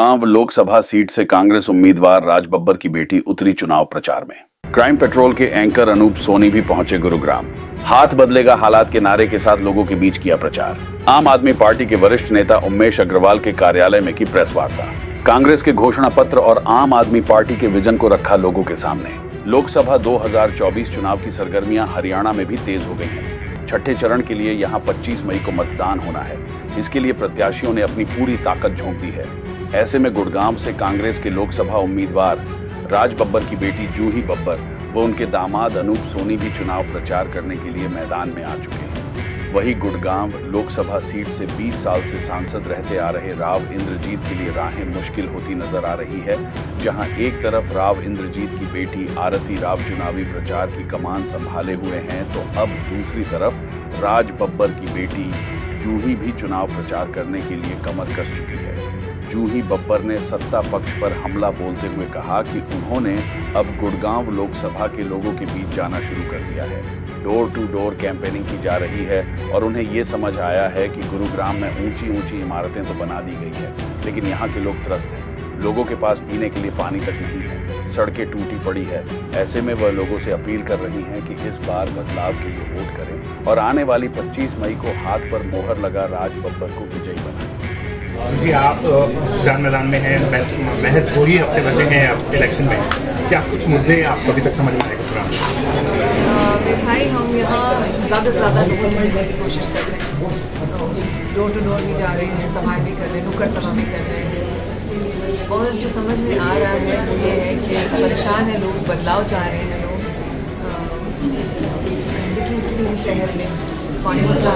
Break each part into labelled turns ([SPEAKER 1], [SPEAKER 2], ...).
[SPEAKER 1] Gurgaon Lok Sabha seat से कांग्रेस उम्मीदवार राज बब्बर की बेटी उतरी चुनाव प्रचार में। क्राइम पेट्रोल के एंकर अनूप सोनी भी पहुंचे गुरुग्राम। हाथ बदलेगा हालात के नारे के साथ लोगों के बीच किया प्रचार। आम आदमी पार्टी के वरिष्ठ नेता उमेश अग्रवाल के कार्यालय में की प्रेस वार्ता। कांग्रेस के घोषणा पत्र और आम आदमी पार्टी के विजन को रखा लोगों के सामने। लोकसभा 2024 चुनाव की सरगर्मियां हरियाणा में भी तेज हो गई हैं। छठे चरण के लिए यहां 25 मई को मतदान होना है। इसके लिए प्रत्याशियों ने अपनी पूरी ताकत झोंक दी है। ऐसे में गुड़गांव से कांग्रेस के लोकसभा उम्मीदवार राज बब्बर की बेटी जूही बब्बर व उनके दामाद अनूप सोनी भी चुनाव प्रचार करने के लिए मैदान में आ चुके हैं। वहीं गुड़गांव लोकसभा सीट से 20 साल से सांसद रहते आ रहे राव इंद्रजीत के लिए राहें मुश्किल होती नजर आ रही है। जहां एक तरफ राव इंद्रजीत की बेटी आरती राव चुनावी प्रचार की कमान संभाले हुए हैं, तो अब दूसरी तरफ राज बब्बर की बेटी जूही भी चुनाव प्रचार करने के लिए कमर कस चुकी है। जूही बब्बर ने सत्ता पक्ष पर हमला बोलते हुए कहा कि उन्होंने अब गुड़गांव लोकसभा के लोगों के बीच जाना शुरू कर दिया है। डोर टू डोर कैंपेनिंग की जा रही है और उन्हें ये समझ आया है कि गुरुग्राम में ऊंची ऊंची इमारतें तो बना दी गई है, लेकिन यहाँ के लोग त्रस्त हैं। लोगों के पास पीने के लिए पानी तक नहीं है, सड़कें टूटी पड़ी है। ऐसे में वह लोगों से अपील कर रही हैं कि इस बार बदलाव के लिए वोट करें और आने वाली 25 मई को हाथ पर मोहर लगा राज बब्बर को विजयी बनाएं।
[SPEAKER 2] जी, आप जान मैदान में हैं, महज 2 ही हफ्ते बचे हैं अब इलेक्शन में। क्या कुछ मुद्दे आपको अभी तक समझ में आएगा पूरा?
[SPEAKER 3] भाई, हम यहाँ ज़्यादा से ज़्यादा लोगों से मिलने की कोशिश कर रहे हैं। डोर टू डोर भी जा रहे हैं, सभाएं भी कर रहे हैं, नुक्कड़ सभा भी कर रहे हैं। और जो समझ में आ रहा है वो ये है कि परेशान है लोग, बदलाव चाह रहे हैं लोग। गंदगी इतनी है शहर में, पानी का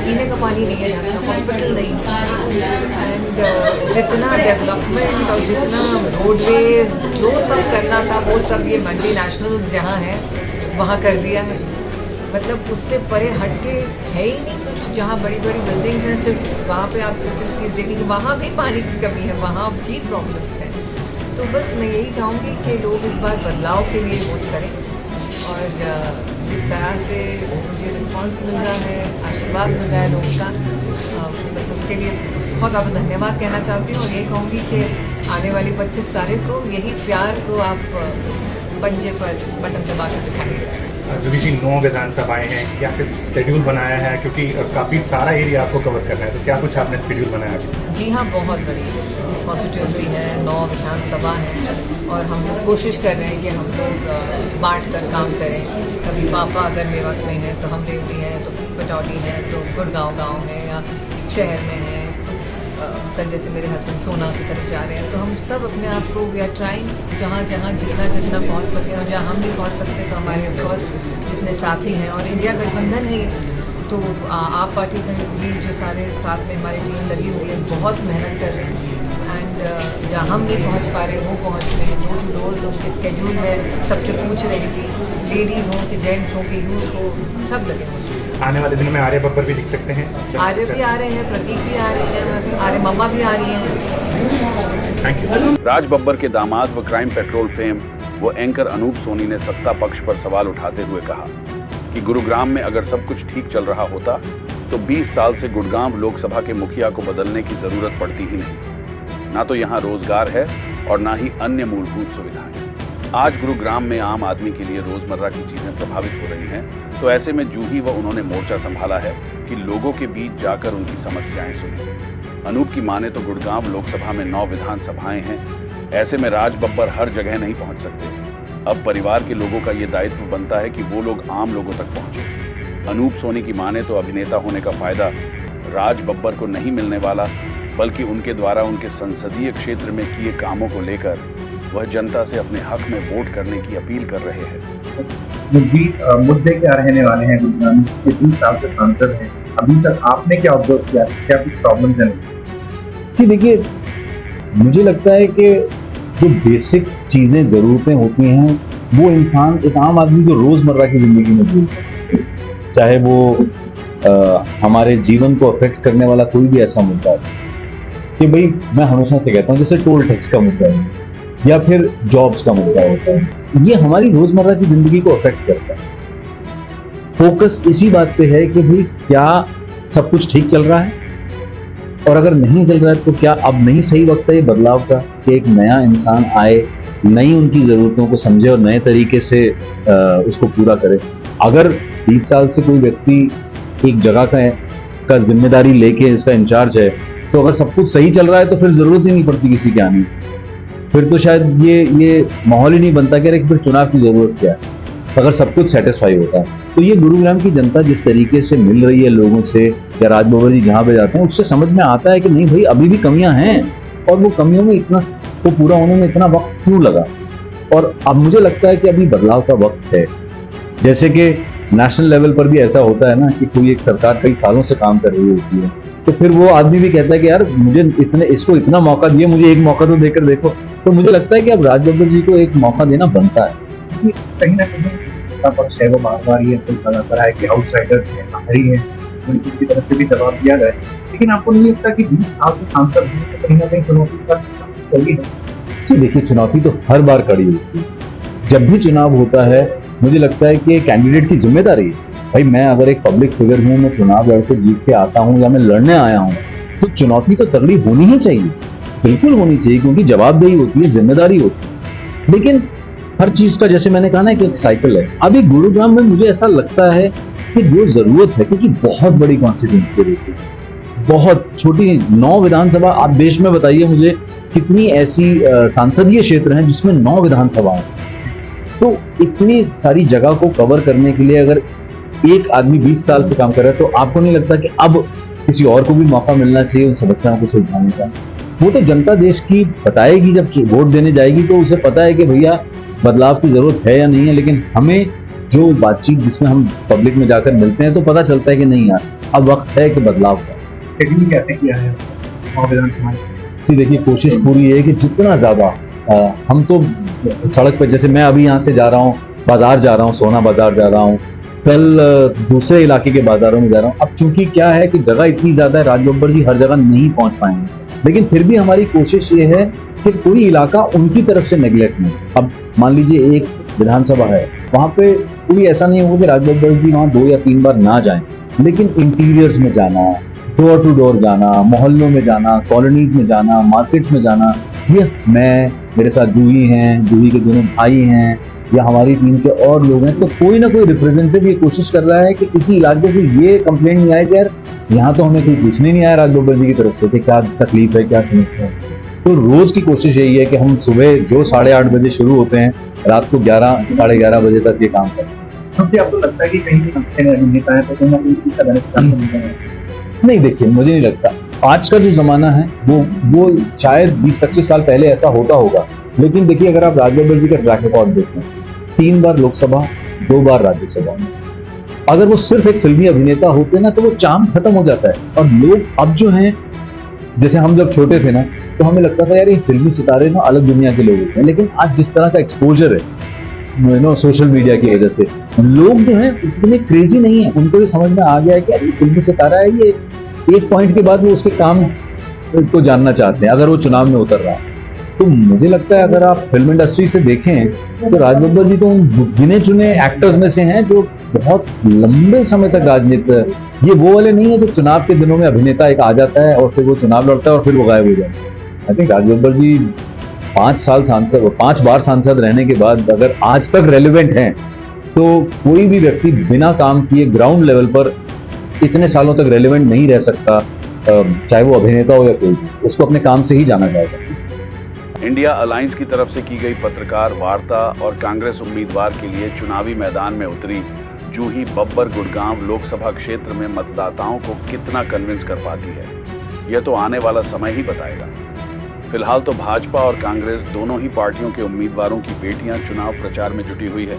[SPEAKER 3] पीने का पानी नहीं है, ढंग का हॉस्पिटल नहीं है। एंड जितना डेवलपमेंट और जितना रोडवेज जो सब करना था वो सब ये मल्टीनेशनल्स जहाँ हैं वहाँ कर दिया है। मतलब उससे परे हटके है ही नहीं कुछ। जहाँ बड़ी बड़ी बिल्डिंग्स हैं सिर्फ वहाँ पे आप फैसिलिटीज़ देखेंगे, वहाँ भी पानी की कमी है, वहाँ भी प्रॉब्लम्स हैं। तो बस मैं यही चाहूँगी कि लोग इस बार बदलाव के लिए वोट करें। और जिस तरह से मुझे रिस्पांस मिल रहा है, आशीर्वाद मिल रहा है लोगों का, बस उसके लिए बहुत ज़्यादा धन्यवाद कहना चाहती हूँ। और यही कहूँगी कि आने वाली 25 तारीख को यही प्यार को आप पंजे पर बटन दबा कर दिखाइएगा।
[SPEAKER 2] जूही जी, 9 विधानसभाएं हैं, क्या कुछ शेड्यूल बनाया है? क्योंकि काफ़ी सारा एरिया आपको कवर करना है, तो क्या कुछ आपने शेड्यूल बनाया अभी?
[SPEAKER 3] जी हाँ, बहुत बड़ी कॉन्स्टिट्यूंसी है, 9 विधानसभा हैं और हम लोग कोशिश कर रहे हैं कि हम लोग बांट कर काम करें। कभी पापा अगर मेवत में है तो हम रेवली हैं, तो पटौदी है, तो गुड़गांव गाँव है, या शहर में है, तो कल जैसे मेरे हस्बैंड सोना की तरफ जा रहे हैं। तो हम सब अपने आप को वी आर ट्राइंग जहाँ जहाँ जितना पहुँच सके, और जहाँ हम नहीं पहुँच सकते तो हमारे ऑफकोर्स जितने साथी हैं और इंडिया गठबंधन है ये, तो आप पार्टी का भी जो सारे साथ में हमारी टीम लगी हुई है, बहुत मेहनत कर रहे हैं। एंड जहाँ हम नहीं पहुँच पा रहे वो पहुँच रहे हैं। डोर टू डोर उनके स्केड्यूल में सबसे पूछ रही थी, लेडीज़ हो कि जेंट्स हो कि यूथ हो, सब लगे हुए।
[SPEAKER 2] आने वाले दिनों में आर्य बब्बर भी दिख सकते हैं?
[SPEAKER 3] आर्य भी आ रहे हैं, प्रतीक भी आ रही है, आर्य मम्मा भी आ रही हैं।
[SPEAKER 2] Thank you.
[SPEAKER 1] राज बब्बर के दामाद व क्राइम पेट्रोल फेम व एंकर अनूप सोनी ने सत्ता पक्ष पर सवाल उठाते हुए कहा कि गुरुग्राम में अगर सब कुछ ठीक चल रहा होता तो 20 साल से गुड़गांव लोकसभा के मुखिया को बदलने की जरूरत पड़ती ही नहीं। ना तो यहाँ रोजगार है और ना ही अन्य मूलभूत सुविधाएं। आज गुरुग्राम में आम आदमी के लिए रोजमर्रा की चीजें प्रभावित हो रही हैं, तो ऐसे में जूही व उन्होंने मोर्चा संभाला है कि लोगों के बीच जाकर उनकी समस्याएं सुने। अनूप की माने तो गुड़गांव लोकसभा में 9 विधानसभाएं हैं। ऐसे में राज बब्बर हर जगह नहीं पहुंच सकते। अब परिवार के लोगों का ये दायित्व बनता है कि वो लोग आम लोगों तक पहुंचे। अनूप सोनी की माने तो अभिनेता होने का फायदा राज बब्बर को नहीं मिलने वाला, बल्कि उनके द्वारा उनके संसदीय क्षेत्र में किए कामों को लेकर वह जनता से अपने हक में वोट करने की अपील कर रहे हैं।
[SPEAKER 4] जी, मुद्दे क्या रहने वाले हैं? गुरुग्राम से 20 साल से सांसद हैं, अभी तक आपने क्या ऑब्जर्व किया? क्या कुछ प्रॉब्लम्स हैं?
[SPEAKER 5] जी देखिए, मुझे लगता है कि जो बेसिक चीज़ें ज़रूरतें होती हैं वो इंसान, एक आम आदमी जो रोज़मर्रा की ज़िंदगी में जीता है, चाहे वो हमारे जीवन को अफेक्ट करने वाला कोई भी ऐसा मुद्दा है कि भाई, मैं हमेशा से कहता हूँ जैसे टोल टैक्स का मुद्दा है या फिर जॉब्स का मुद्दा होता है, ये हमारी रोज़मर्रा की ज़िंदगी को अफेक्ट करता है। फोकस इसी बात पे है कि भाई क्या सब कुछ ठीक चल रहा है और अगर नहीं चल रहा है तो क्या अब नहीं सही वक्त है ये बदलाव का कि एक नया इंसान आए, नई उनकी ज़रूरतों को समझे और नए तरीके से उसको पूरा करे। अगर 20 साल से कोई व्यक्ति एक जगह का जिम्मेदारी लेके इसका इंचार्ज है, तो अगर सब कुछ सही चल रहा है तो फिर ज़रूरत ही नहीं पड़ती किसी के आने की। फिर तो शायद ये माहौल ही नहीं बनता कि फिर चुनाव की ज़रूरत क्या है, अगर सब कुछ सेटिस्फाई होता है। तो ये गुरुग्राम की जनता जिस तरीके से मिल रही है लोगों से, या राज बब्बर जी जहाँ पे जाते हैं, उससे समझ में आता है कि नहीं भाई अभी भी कमियां हैं, और वो कमियों में इतना को पूरा होने में इतना वक्त क्यों लगा। और अब मुझे लगता है कि अभी बदलाव का वक्त है। जैसे कि नेशनल लेवल पर भी ऐसा होता है ना कि कोई एक सरकार कई सालों से काम कर रही होती है, तो फिर वो आदमी भी कहता है कि यार मुझे इसको इतना मौका दिए, मुझे एक मौका तो देकर देखो। तो मुझे लगता है कि अब राज बब्बर जी को एक मौका देना बनता है।
[SPEAKER 4] कहीं ना कहीं सत्ता पक्ष है वो बार बार ये लगातार है कि आउटसाइडर है, बाहरी है, उनकी की तरफ से भी जवाब दिया जाए, लेकिन आपको नहीं लगता कि 20 साल से सांसद हैं तो कहीं ना कहीं चुनौती का कड़ी है?
[SPEAKER 5] जी देखिए, चुनौती तो हर बार कड़ी होती है। जब भी चुनाव होता है मुझे लगता है कि कैंडिडेट की जिम्मेदारी है, भाई मैं अगर एक पब्लिक फिगर हूँ, मैं चुनाव लड़ के जीत के आता हूँ या मैं लड़ने आया हूँ, तो चुनौती तो तगड़ी होनी ही चाहिए, बिल्कुल होनी चाहिए, क्योंकि जवाबदेही होती है, जिम्मेदारी होती है। लेकिन हर चीज का जैसे मैंने कहा ना कि एक साइकिल है। अभी गुरुग्राम में मुझे ऐसा लगता है कि जो जरूरत है, क्योंकि बहुत बड़ी कॉन्स्टिट्यूंसी है, बहुत छोटी 9 विधानसभा, आप देश में बताइए मुझे कितनी ऐसी सांसदीय क्षेत्र हैं जिसमें 9 विधानसभाएं, तो इतनी सारी जगह को कवर करने के लिए अगर एक आदमी 20 साल से काम कर रहा है, तो आपको नहीं लगता कि अब किसी और को भी मौका मिलना चाहिए उन समस्याओं को सुलझाने का? वो तो जनता देश की बताएगी, जब वोट देने जाएगी तो उसे पता है कि भैया बदलाव की जरूरत है या नहीं है। लेकिन हमें जो बातचीत जिसमें हम पब्लिक में जाकर मिलते हैं तो पता चलता है कि नहीं यार अब वक्त है कि बदलाव का।
[SPEAKER 4] शेड्यूल कैसे किया है विधानसभा?
[SPEAKER 5] सी देखिए, कोशिश पूरी है कि जितना ज्यादा हम तो सड़क पर, जैसे मैं अभी यहाँ से जा रहा हूँ, बाजार जा रहा हूँ, सोना बाजार जा रहा हूँ, कल दूसरे इलाके के बाजारों में जा रहा हूँ। अब चूंकि क्या है कि जगह इतनी ज्यादा है, राज बब्बर जी हर जगह नहीं पहुंच पाएंगे, लेकिन फिर भी हमारी कोशिश ये है कि कोई इलाका उनकी तरफ से नेग्लेक्ट नहीं। अब मान लीजिए एक विधानसभा है, वहां पे कोई ऐसा नहीं होगा कि राज बब्बर जी वहां 2 या 3 बार ना जाएं, लेकिन इंटीरियर्स में जाना, डोर टू डोर जाना, मोहल्लों में जाना, कॉलोनीज में जाना, मार्केट्स में जाना, ये मैं, मेरे साथ जूही हैं, जूही के दोनों भाई हैं, या हमारी टीम के और लोग हैं, तो कोई ना कोई रिप्रेजेंटेटिव ये कोशिश कर रहा है कि किसी इलाके से ये कंप्लेंट नहीं आए कि यार यहाँ तो हमें कोई पूछने नहीं आया राज बब्बर जी की तरफ से कि क्या तकलीफ है, क्या समस्या है। तो रोज की कोशिश यही है कि हम सुबह जो 8:30 बजे शुरू होते हैं, रात को 11, 11:30 बजे तक ये काम करते हैं।
[SPEAKER 4] क्योंकि आपको लगता है कि कहीं भी अच्छे नेता है तो कहीं ना कहीं इस चीज का बेनिफिट
[SPEAKER 5] नहीं, देखिए मुझे नहीं लगता। आज का जो जमाना है वो शायद 20-25 साल पहले ऐसा होता होगा, लेकिन देखिए अगर आप राज बब्बर जी का ट्रैक रिकॉर्ड देखें, 3 बार लोकसभा, 2 बार राज्यसभा में, अगर वो सिर्फ एक फिल्मी अभिनेता होते ना तो वो चार्म खत्म हो जाता है। और लोग अब जो हैं, जैसे हम जब छोटे थे ना तो हमें लगता था यार ये फिल्मी सितारे ना अलग दुनिया के लोग होते हैं, लेकिन आज जिस तरह का एक्सपोजर है सोशल मीडिया की वजह से, लोग जो हैं इतने क्रेजी नहीं है, उनको ये समझ में आ गया है कि यार ये फिल्मी सितारा है, ये एक पॉइंट के बाद वो उसके काम को जानना चाहते हैं अगर वो चुनाव में उतर रहा है। तो मुझे लगता है अगर आप फिल्म इंडस्ट्री से देखें तो राज बब्बर जी तो उन गिने चुने एक्टर्स में से हैं जो बहुत लंबे समय तक राजनीति, ये वो वाले नहीं है जो चुनाव के दिनों में अभिनेता एक आ जाता है और फिर वो चुनाव लड़ता है और फिर वो गायब हो जाता है। आई थिंक राज बब्बर जी 5 बार सांसद रहने के बाद अगर आज तक रेलिवेंट हैं, तो कोई भी व्यक्ति बिना काम किए ग्राउंड लेवल पर इतने सालों तक रेलिवेंट नहीं रह सकता, चाहे वो अभिनेता हो या कोई भी, उसको अपने काम से ही जाना जाएगा।
[SPEAKER 1] इंडिया अलायंस की तरफ से की गई पत्रकार वार्ता और कांग्रेस उम्मीदवार के लिए चुनावी मैदान में उतरी जूही बब्बर गुड़गांव लोकसभा क्षेत्र में मतदाताओं को कितना कन्विंस कर पाती है, यह तो आने वाला समय ही बताएगा। फिलहाल तो भाजपा और कांग्रेस दोनों ही पार्टियों के उम्मीदवारों की बेटियां चुनाव प्रचार में जुटी हुई है।